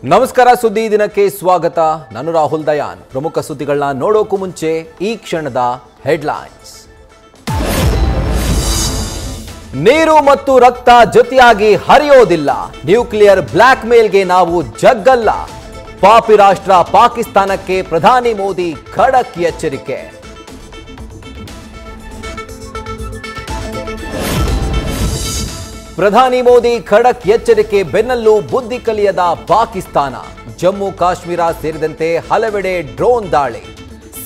ನಮಸ್ಕಾರ ಸುದ್ದಿ ದಿನಕ್ಕೆ ಸ್ವಾಗತ. ನಾನು ರಾಹುಲ್ ದಯಾನ್. ಪ್ರಮುಖ ಸುದ್ದಿಗಳನ್ನ ನೋಡೋಕು ಮುಂಚೆ ಈ ಕ್ಷಣದ ಹೆಡ್ಲೈನ್ಸ್. ನೀರು ಮತ್ತು ರಕ್ತ ಜೊತೆಯಾಗಿ ಹರಿಯೋದಿಲ್ಲ. ನ್ಯೂಕ್ಲಿಯರ್ ಬ್ಲ್ಯಾಕ್ ಮೇಲ್ಗೆ ನಾವು ಜಗ್ಗಲ್ಲ. ಪಾಪಿ ರಾಷ್ಟ್ರ ಪಾಕಿಸ್ತಾನಕ್ಕೆ ಪ್ರಧಾನಿ ಮೋದಿ ಖಡಕ್ ಎಚ್ಚರಿಕೆ. ಪ್ರಧಾನಿ ಮೋದಿ ಖಡಕ್ ಎಚ್ಚರಿಕೆ ಬೆನ್ನಲ್ಲೂ ಬುದ್ಧಿ ಕಲಿಯದ ಪಾಕಿಸ್ತಾನ. ಜಮ್ಮು ಕಾಶ್ಮೀರ ಸೇರಿದಂತೆ ಹಲವೆಡೆ ಡ್ರೋನ್ ದಾಳಿ.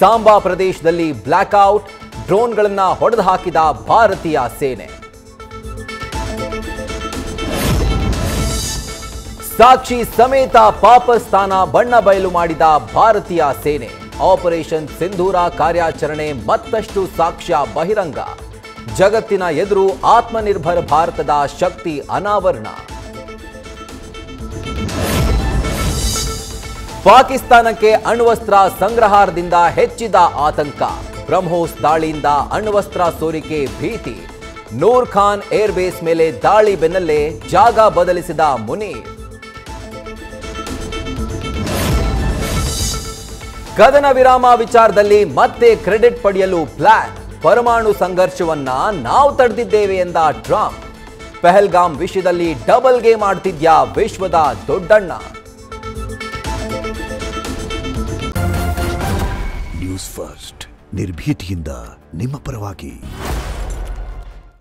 ಸಾಂಬಾ ಪ್ರದೇಶದಲ್ಲಿ ಬ್ಲ್ಯಾಕ್ಔಟ್. ಡ್ರೋನ್ಗಳನ್ನು ಹೊಡೆದು ಹಾಕಿದ ಭಾರತೀಯ ಸೇನೆ. ಸಾಕ್ಷಿ ಸಮೇತ ಪಾಕಿಸ್ತಾನ ಬಣ್ಣ ಬಯಲು ಮಾಡಿದ ಭಾರತೀಯ ಸೇನೆ. ಆಪರೇಷನ್ ಸಿಂಧೂರ ಕಾರ್ಯಾಚರಣೆ ಮತ್ತಷ್ಟು ಸಾಕ್ಷ್ಯ ಬಹಿರಂಗ. ಜಗತ್ತಿನ ಎದುರು ಆತ್ಮನಿರ್ಭರ ಭಾರತದ ಶಕ್ತಿ ಅನಾವರಣ. ಪಾಕಿಸ್ತಾನಕ್ಕೆ ಅಣ್ವಸ್ತ್ರ ಸಂಗ್ರಹಾರದಿಂದ ಹೆಚ್ಚಿದ ಆತಂಕ. ಬ್ರಹ್ಮೋಸ್ ದಾಳಿಯಿಂದ ಅಣ್ವಸ್ತ್ರ ಸೋರಿಕೆ ಭೀತಿ. ನೂರ್ ಖಾನ್ ಏರ್ಬೇಸ್ ಮೇಲೆ ದಾಳಿ ಬೆನ್ನಲ್ಲೇ ಜಾಗ ಬದಲಿಸಿದ ಮುನೀರ್. ಕದನ ವಿರಾಮ ವಿಚಾರದಲ್ಲಿ ಮತ್ತೆ ಕ್ರೆಡಿಟ್ ಪಡೆಯಲು ಪ್ಲಾನ್. ಪರಮಾಣು ಸಂಘರ್ಷವನ್ನ ನಾವು ತಡೆದಿದ್ದೇವೆ ಎಂದ ಟ್ರಂಪ್. ಪಹಲ್ಗಾಮ್ ವಿಷಯದಲ್ಲಿ ಡಬಲ್ ಗೇಮ್ ಆಡ್ತಿದ್ಯಾ ವಿಶ್ವದ ದೊಡ್ಡಣ್ಣ. ನ್ಯೂಸ್ ಫಸ್ಟ್, ನಿರ್ಭೀತಿಯಿಂದ ನಿಮ್ಮ ಪರವಾಗಿ.